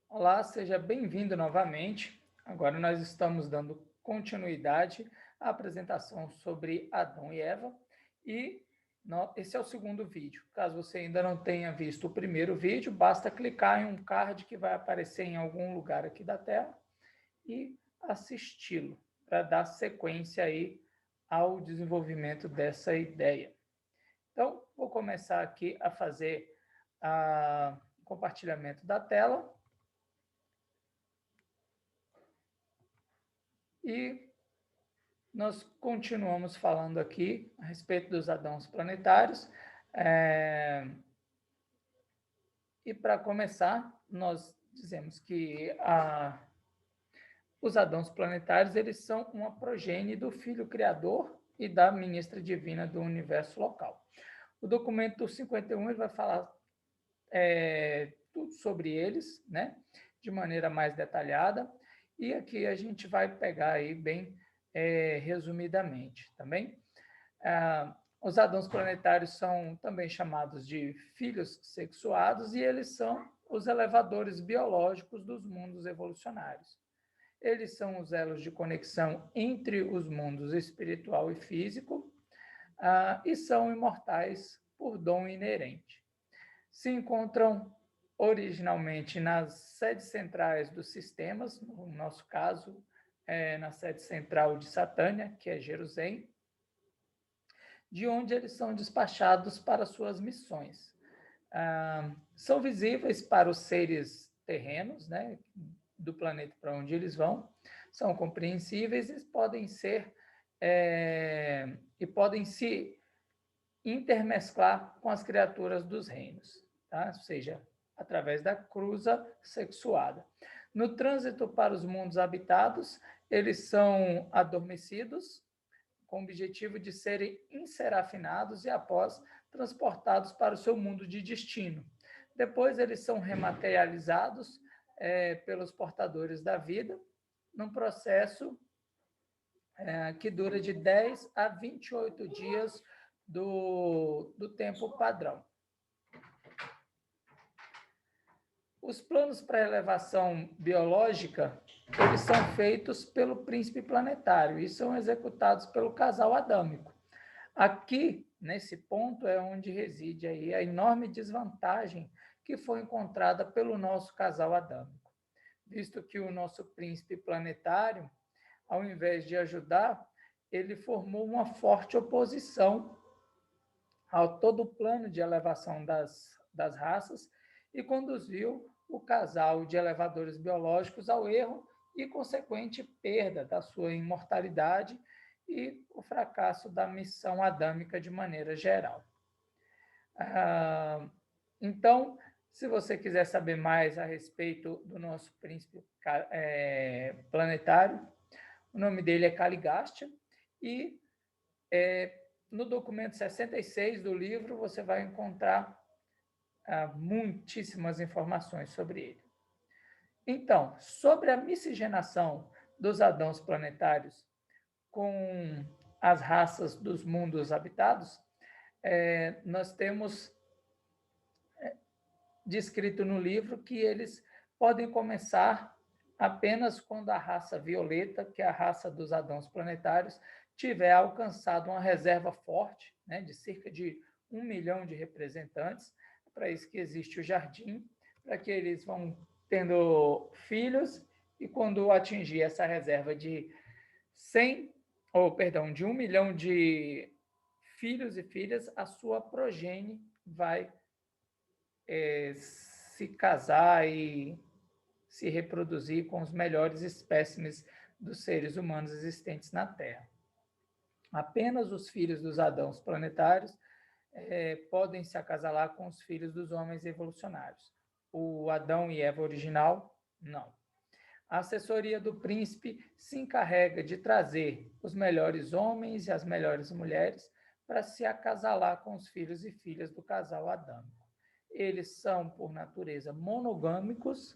Olá, seja bem-vindo novamente. Agora nós estamos dando continuidade à apresentação sobre Adão e Eva e esse é o segundo vídeo. Caso você ainda não tenha visto o primeiro vídeo, basta clicar em um card que vai aparecer em algum lugar aqui da tela e assisti-lo para dar sequência aí ao desenvolvimento dessa ideia. Então, vou começar aqui a fazer o compartilhamento da tela. E nós continuamos falando aqui a respeito dos Adãos planetários. E para começar, nós dizemos que os Adãos planetários eles são uma progenie do Filho Criador e da Ministra Divina do Universo Local. O documento 51 ele vai falar tudo sobre eles, né, de maneira mais detalhada, e aqui a gente vai pegar aí bem resumidamente também. Os Adãos planetários são também chamados de filhos sexuados e eles são os elevadores biológicos dos mundos evolucionários. Eles são os elos de conexão entre os mundos espiritual e físico e são imortais por dom inerente. Se encontram originalmente nas sedes centrais dos sistemas, no nosso caso, na sede central de Satânia, que é Jerusalém, de onde eles são despachados para suas missões. São visíveis para os seres terrenos, né, do planeta para onde eles vão, são compreensíveis e podem ser e podem se intermesclar com as criaturas dos reinos, tá? Ou seja, através da cruza sexuada. No trânsito para os mundos habitados, eles são adormecidos, com o objetivo de serem inserafinados e, após, transportados para o seu mundo de destino. Depois, eles são rematerializados pelos portadores da vida, num processo que dura de 10 a 28 dias do tempo padrão. Os planos para elevação biológica, eles são feitos pelo príncipe planetário e são executados pelo casal adâmico. Aqui, nesse ponto, é onde reside aí a enorme desvantagem que foi encontrada pelo nosso casal adâmico, visto que o nosso príncipe planetário, ao invés de ajudar, ele formou uma forte oposição ao todo o plano de elevação das raças e conduziu o casal de elevadores biológicos ao erro e consequente perda da sua imortalidade e o fracasso da missão adâmica de maneira geral. Então, se você quiser saber mais a respeito do nosso príncipe planetário, o nome dele é Caligastia e no documento 66 do livro você vai encontrar muitíssimas informações sobre ele. Então, sobre a miscigenação dos Adãos planetários com as raças dos mundos habitados, nós temos descrito no livro que eles podem começar apenas quando a raça violeta, que é a raça dos Adãos planetários, tiver alcançado uma reserva forte, né, de cerca de 1 milhão de representantes. Para isso que existe o jardim, para que eles vão tendo filhos, e quando atingir essa reserva de 1 milhão de filhos e filhas, a sua progenie vai se casar e se reproduzir com os melhores espécimes dos seres humanos existentes na Terra. Apenas os filhos dos Adãos planetários podem se acasalar com os filhos dos homens evolucionários. O Adão e Eva original, não. A assessoria do príncipe se encarrega de trazer os melhores homens e as melhores mulheres para se acasalar com os filhos e filhas do casal adâmico. Eles são, por natureza, monogâmicos,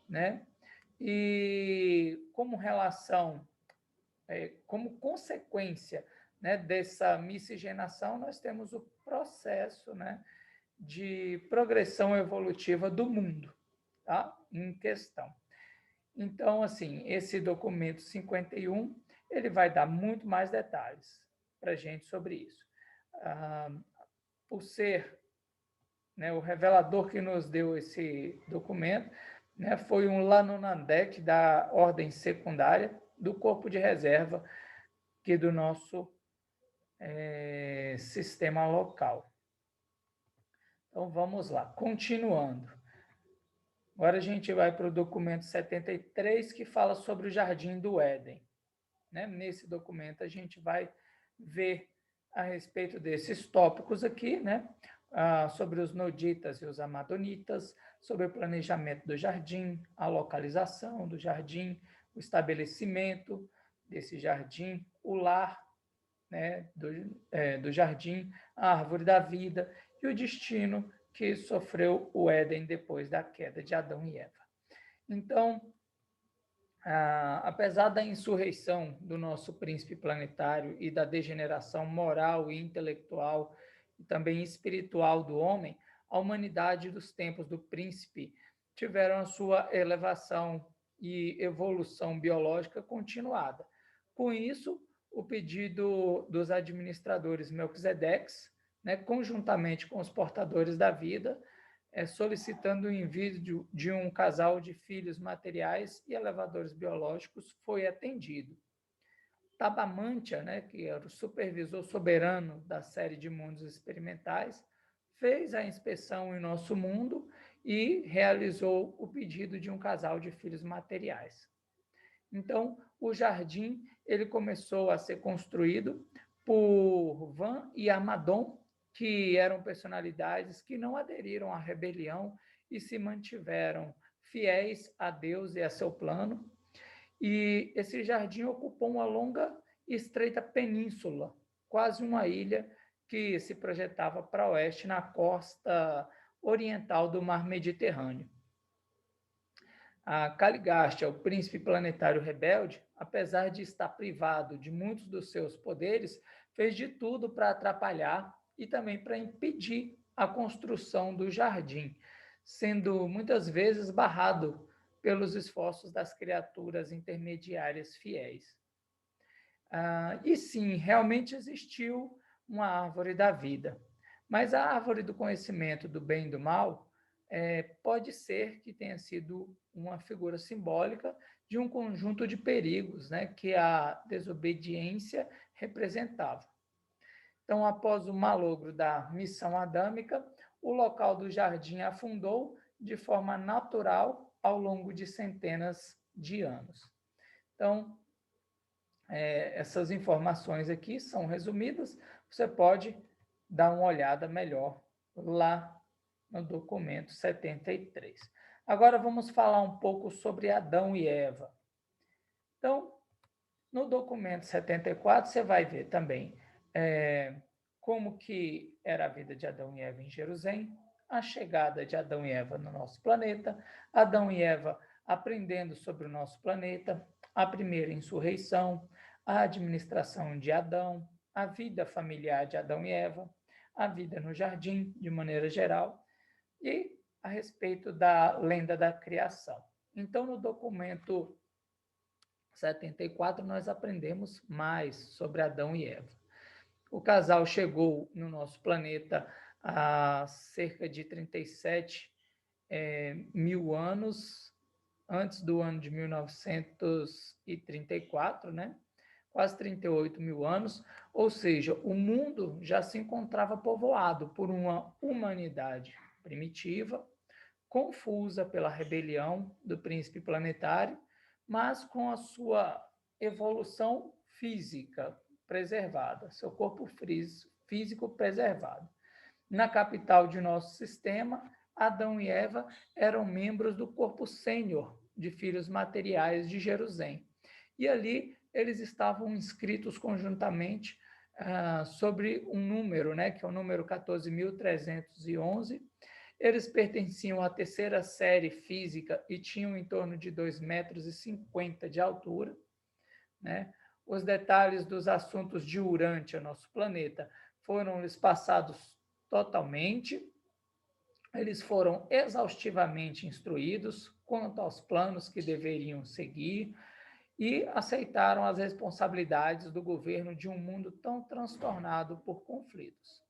né? E como relação, como consequência, né, dessa miscigenação, nós temos o processo, né, de progressão evolutiva do mundo. Tá? em questão. Então, assim, esse documento 51, ele vai dar muito mais detalhes para a gente sobre isso. Por ser, né, o revelador que nos deu esse documento, né, foi um Lanonandek da ordem secundária do corpo de reserva aqui do nosso sistema local. Então, vamos lá, continuando. Agora a gente vai para o documento 73, que fala sobre o Jardim do Éden. Né? Nesse documento a gente vai ver a respeito desses tópicos aqui, né? Sobre os noditas e os amadonitas, sobre o planejamento do jardim, a localização do jardim, o estabelecimento desse jardim, o lar, né, do jardim, a árvore da vida e o destino que sofreu o Éden depois da queda de Adão e Eva. Então, apesar da insurreição do nosso príncipe planetário e da degeneração moral e intelectual e também espiritual do homem, a humanidade dos tempos do príncipe tiveram a sua elevação e evolução biológica continuada. Com isso, o pedido dos administradores Melquisedeques, né, conjuntamente com os portadores da vida, solicitando o envio de um casal de filhos materiais e elevadores biológicos, foi atendido. Tabamantia, né, que era o supervisor soberano da série de mundos experimentais, fez a inspeção em nosso mundo e realizou o pedido de um casal de filhos materiais. Então, o jardim ele começou a ser construído por Van e Amadon, que eram personalidades que não aderiram à rebelião e se mantiveram fiéis a Deus e a seu plano. E esse jardim ocupou uma longa e estreita península, quase uma ilha que se projetava para oeste na costa oriental do Mar Mediterrâneo. A Caligástia, o príncipe planetário rebelde, apesar de estar privado de muitos dos seus poderes, fez de tudo para atrapalhar e também para impedir a construção do jardim, sendo muitas vezes barrado pelos esforços das criaturas intermediárias fiéis. E sim, realmente existiu uma árvore da vida, mas a árvore do conhecimento do bem e do mal pode ser que tenha sido uma figura simbólica de um conjunto de perigos, né, que a desobediência representava. Então, após o malogro da missão adâmica, o local do jardim afundou de forma natural ao longo de centenas de anos. Então, essas informações aqui são resumidas, você pode dar uma olhada melhor lá no documento 73. Agora vamos falar um pouco sobre Adão e Eva. Então, no documento 74, você vai ver também como que era a vida de Adão e Eva em Jerusalém, a chegada de Adão e Eva no nosso planeta, Adão e Eva aprendendo sobre o nosso planeta, a primeira insurreição, a administração de Adão, a vida familiar de Adão e Eva, a vida no jardim, de maneira geral, e a respeito da lenda da criação. Então, no documento 74, nós aprendemos mais sobre Adão e Eva. O casal chegou no nosso planeta há cerca de 37 mil anos, antes do ano de 1934, né? Quase 38 mil anos, ou seja, o mundo já se encontrava povoado por uma humanidade primitiva, confusa pela rebelião do príncipe planetário, mas com a sua evolução física preservada, seu corpo físico preservado. Na capital de nosso sistema, Adão e Eva eram membros do corpo sênior de filhos materiais de Jerusalém. E ali eles estavam inscritos conjuntamente sobre um número, né, que é o número 14.311. Eles pertenciam à terceira série física e tinham em torno de 2,50 metros de altura, né? Os detalhes dos assuntos de Urântia, nosso planeta, foram-lhes passados totalmente. Eles foram exaustivamente instruídos quanto aos planos que deveriam seguir e aceitaram as responsabilidades do governo de um mundo tão transtornado por conflitos.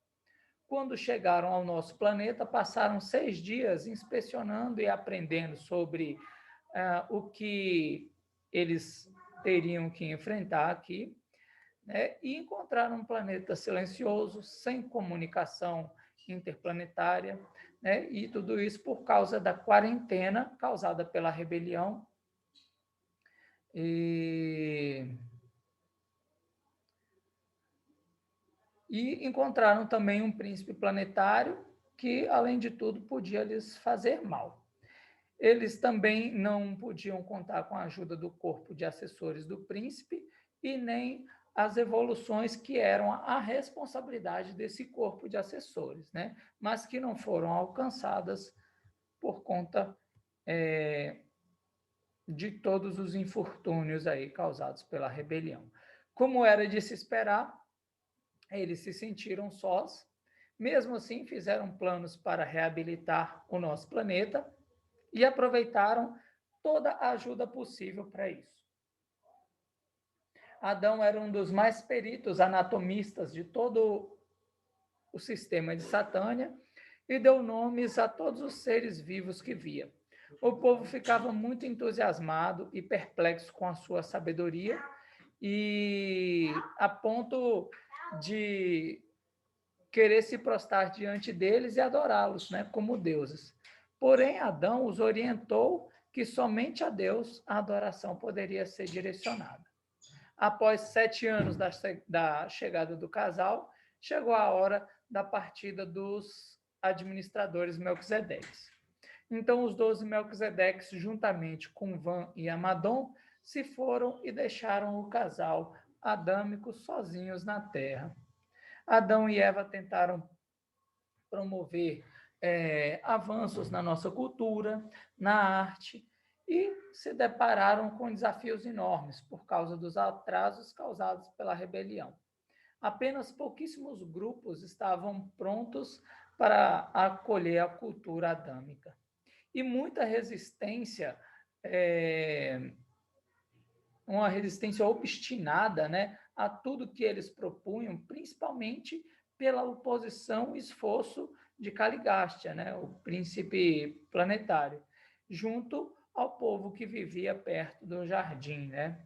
Quando chegaram ao nosso planeta, passaram 6 dias inspecionando e aprendendo sobre o que eles teriam que enfrentar aqui, né? E encontraram um planeta silencioso, sem comunicação interplanetária, né? E tudo isso por causa da quarentena causada pela rebelião. E encontraram também um príncipe planetário que, além de tudo, podia lhes fazer mal. Eles também não podiam contar com a ajuda do corpo de assessores do príncipe e nem as evoluções que eram a responsabilidade desse corpo de assessores, né? Mas que não foram alcançadas por conta de todos os infortúnios aí causados pela rebelião. Como era de se esperar, eles se sentiram sós, mesmo assim fizeram planos para reabilitar o nosso planeta e aproveitaram toda a ajuda possível para isso. Adão era um dos mais peritos anatomistas de todo o sistema de Satânia e deu nomes a todos os seres vivos que via. O povo ficava muito entusiasmado e perplexo com a sua sabedoria e a ponto de querer se prostrar diante deles e adorá-los, né, como deuses. Porém, Adão os orientou que somente a Deus a adoração poderia ser direcionada. Após 7 anos da chegada do casal, chegou a hora da partida dos administradores Melquisedeques. Então, os 12 Melquisedeques, juntamente com Van e Amadon, se foram e deixaram o casal adâmico sozinhos na terra. Adão e Eva tentaram promover avanços na nossa cultura, na arte, e se depararam com desafios enormes por causa dos atrasos causados pela rebelião. Apenas pouquíssimos grupos estavam prontos para acolher a cultura adâmica. E muita resistência, uma resistência obstinada, né, a tudo que eles propunham, principalmente pela oposição e esforço de Caligástia, né, o príncipe planetário, junto ao povo que vivia perto do jardim, né?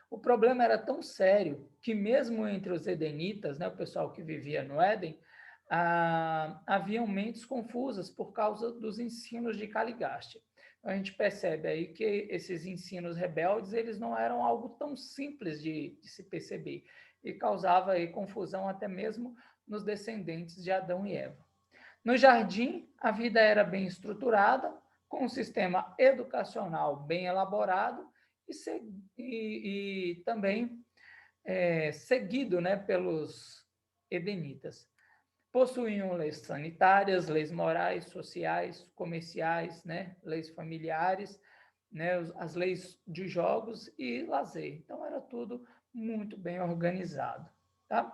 O problema era tão sério que mesmo entre os edenitas, né, o pessoal que vivia no Éden, haviam mentes confusas por causa dos ensinos de Caligástia. A gente percebe aí que esses ensinos rebeldes, eles não eram algo tão simples de se perceber e causava aí confusão até mesmo nos descendentes de Adão e Eva. No jardim, a vida era bem estruturada, com um sistema educacional bem elaborado e também seguido, né, pelos edenitas. Possuíam leis sanitárias, leis morais, sociais, comerciais, né, leis familiares, né, as leis de jogos e lazer. Então, era tudo muito bem organizado. Tá?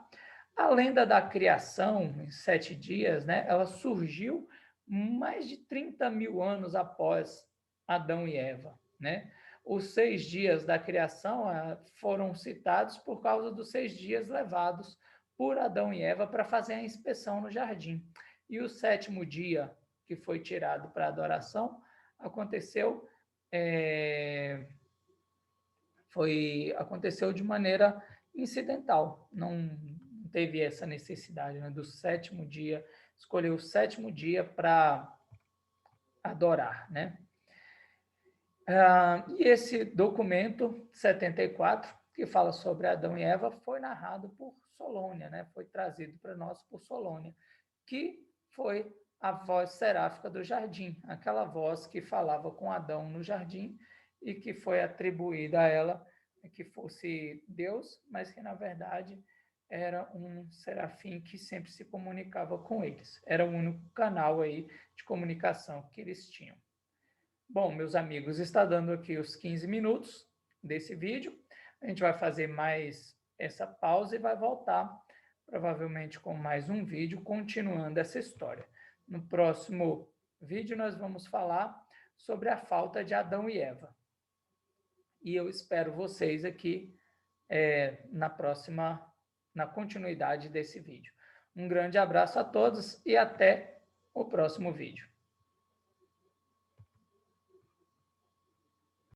A lenda da criação, em 7 dias, né, ela surgiu mais de 30 mil anos após Adão e Eva. Né? Os 6 dias da criação foram citados por causa dos 6 dias levados por Adão e Eva para fazer a inspeção no jardim. E o 7º dia, que foi tirado para adoração, aconteceu de maneira incidental. Não teve essa necessidade, né, do 7º dia, escolher o 7º dia para adorar, né? E esse documento 74, que fala sobre Adão e Eva, foi narrado por Solônia, né? Foi trazido para nós por Solônia, que foi a voz seráfica do jardim, aquela voz que falava com Adão no jardim e que foi atribuída a ela que fosse Deus, mas que, na verdade, era um serafim que sempre se comunicava com eles. Era o único canal aí de comunicação que eles tinham. Bom, meus amigos, está dando aqui os 15 minutos desse vídeo. A gente vai fazer mais essa pausa e vai voltar, provavelmente, com mais um vídeo, continuando essa história. No próximo vídeo, nós vamos falar sobre a falta de Adão e Eva. E eu espero vocês aqui na continuidade desse vídeo. Um grande abraço a todos e até o próximo vídeo.